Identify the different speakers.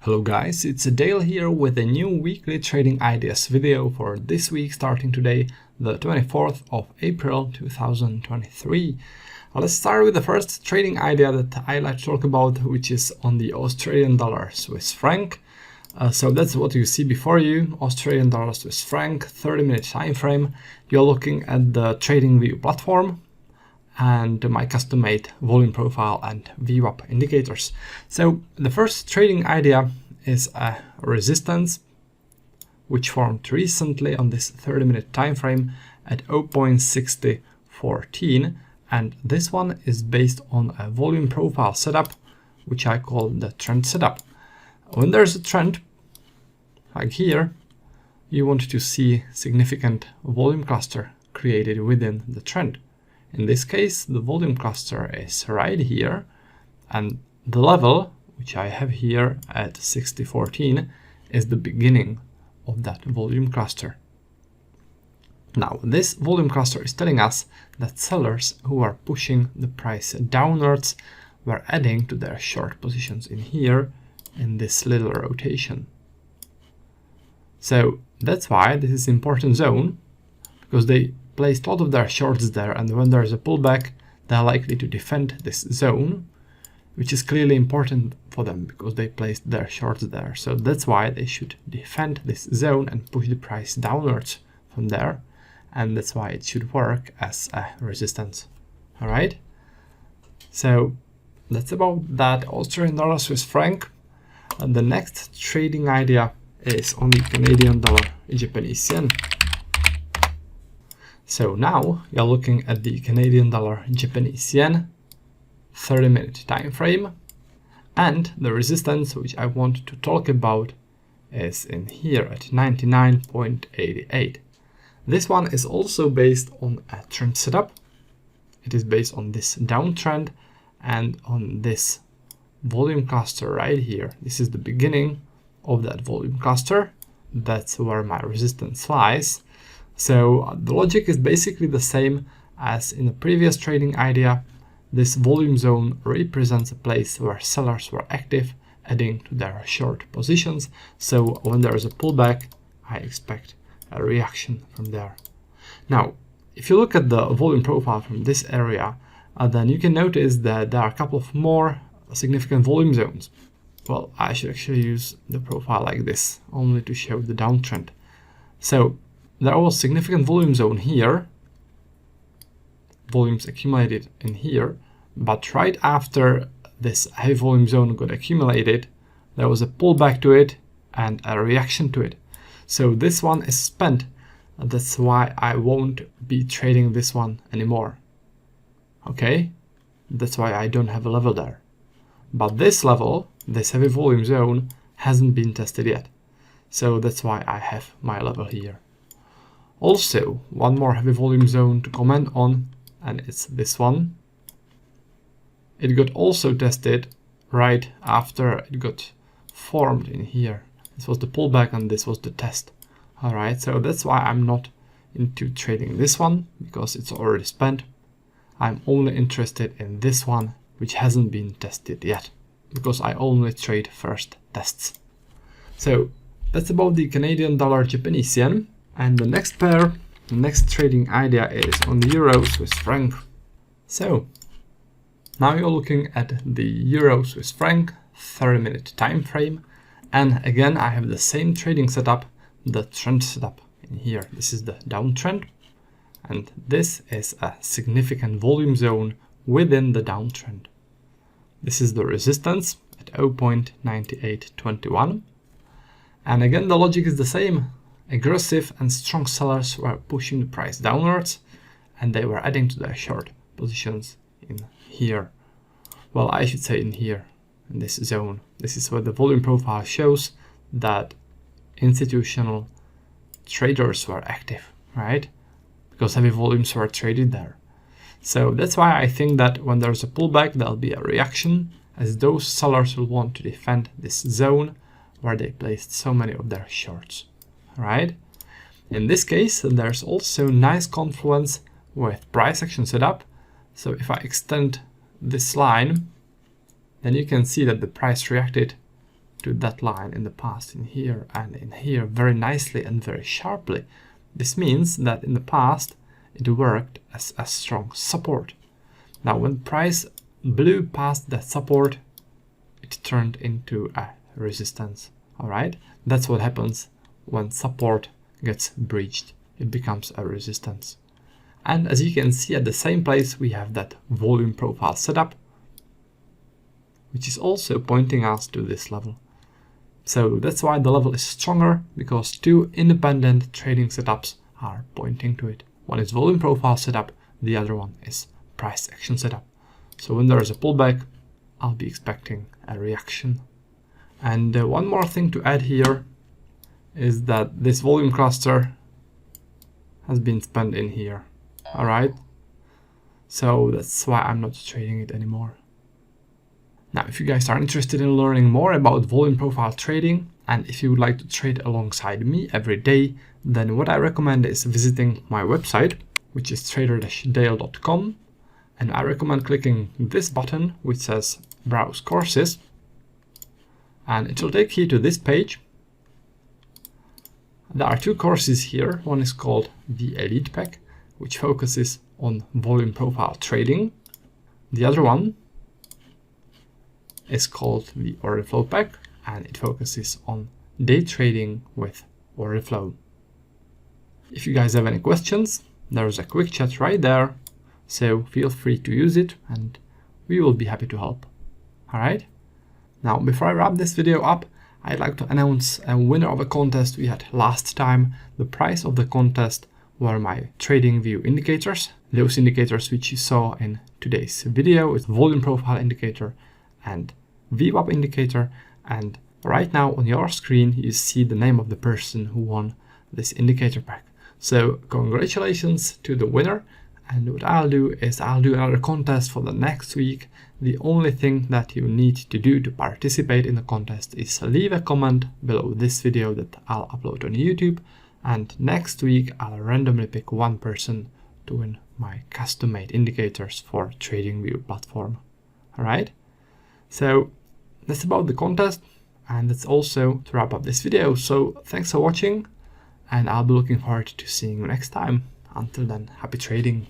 Speaker 1: Hello guys, it's Dale here with a new weekly trading ideas video for this week starting today, the 24th of April 2023. Let's start with the first trading idea that I like to talk about, which is on the Australian dollar Swiss franc. So that's what you see before you, Australian dollar Swiss franc, 30-minute time frame. You're looking at the TradingView platform and my custom-made volume profile and VWAP indicators. So the first trading idea is a resistance which formed recently on this 30-minute time frame at 0.6014, and this one is based on a volume profile setup which I call the trend setup. When there's a trend like here, you want to see significant volume cluster created within the trend. In this case, the volume cluster is right here, and the level, which I have here at 6014, is the beginning of that volume cluster. Now, this volume cluster is telling us that sellers who are pushing the price downwards were adding to their short positions in here in this little rotation. So that's why this is an important zone, because they placed a lot of their shorts there, and when there's a pullback, they're likely to defend this zone, which is clearly important for them because they placed their shorts there. So that's why they should defend this zone and push the price downwards from there, and that's why it should work as a resistance. All right, so that's about that Australian dollar Swiss franc. And the next trading idea is on the Canadian dollar Japanese yen. So now you're looking at the Canadian dollar Japanese yen 30-minute time frame, and the resistance which I want to talk about is in here at 99.88. This one is also based on a trend setup. It is based on this downtrend and on this volume cluster right here. This is the beginning of that volume cluster. That's where my resistance lies. So the logic is basically the same as in the previous trading idea. This volume zone represents a place where sellers were active, adding to their short positions. So when there is a pullback, I expect a reaction from there. Now, if you look at the volume profile from this area, then you can notice that there are a couple of more significant volume zones. Well, I should actually use the profile like this, only to show the downtrend. So there was significant volume zone here, volumes accumulated in here, but right after this high volume zone got accumulated, there was a pullback to it and a reaction to it. So this one is spent, and that's why I won't be trading this one anymore. Okay, that's why I don't have a level there. But this level, this heavy volume zone, hasn't been tested yet. So that's why I have my level here. Also, one more heavy volume zone to comment on, and it's this one. It got also tested right after it got formed in here. This was the pullback and this was the test. All right, so that's why I'm not into trading this one, because it's already spent. I'm only interested in this one, which hasn't been tested yet, because I only trade first tests. So that's about the Canadian dollar Japanese yen. And the next pair, the next trading idea is on the Euro Swiss franc. So now you're looking at the Euro Swiss franc 30-minute time frame. And again, I have the same trading setup, the trend setup in here. This is the downtrend, and this is a significant volume zone within the downtrend. This is the resistance at 0.9821. And again, the logic is the same. Aggressive and strong sellers were pushing the price downwards, and they were adding to their short positions in here. Well, I should say in here, in this zone. This is where the volume profile shows that institutional traders were active, right? Because heavy volumes were traded there. So that's why I think that when there's a pullback, there'll be a reaction, as those sellers will want to defend this zone where they placed so many of their shorts. Right? In this case, there's also nice confluence with price action setup. So if I extend this line, then you can see that the price reacted to that line in the past in here and in here very nicely and very sharply. This means that in the past it worked as a strong support. Now when price blew past that support, it turned into a resistance. Alright, that's what happens when support gets breached. It becomes a resistance. And as you can see, at the same place we have that volume profile setup, which is also pointing us to this level. So that's why the level is stronger, because two independent trading setups are pointing to it. One is volume profile setup, the other one is price action setup. So when there is a pullback, I'll be expecting a reaction. And one more thing to add here is that this volume cluster has been spent in here. Alright, so that's why I'm not trading it anymore. Now, if you guys are interested in learning more about volume profile trading, and if you would like to trade alongside me every day, then what I recommend is visiting my website, which is trader-dale.com, and I recommend clicking this button which says Browse Courses, and it will take you to this page. There are two courses here. One is called the Elite Pack, which focuses on volume profile trading. The other one is called the Order Flow Pack, and it focuses on day trading with order flow. If you guys have any questions, there's a quick chat right there, so feel free to use it and we will be happy to help. Alright? Now, before I wrap this video up, I'd like to announce a winner of a contest we had last time. The prize of the contest were my TradingView indicators, those indicators which you saw in today's video. It's volume profile indicator and VWAP indicator, and right now on your screen you see the name of the person who won this indicator pack. So congratulations to the winner, and what I'll do is I'll do another contest for the next week. The only thing that you need to do to participate in the contest is leave a comment below this video that I'll upload on YouTube, and next week I'll randomly pick one person to win my custom-made indicators for TradingView platform. Alright, so that's about the contest, and that's also to wrap up this video. So thanks for watching, and I'll be looking forward to seeing you next time. Until then, happy trading.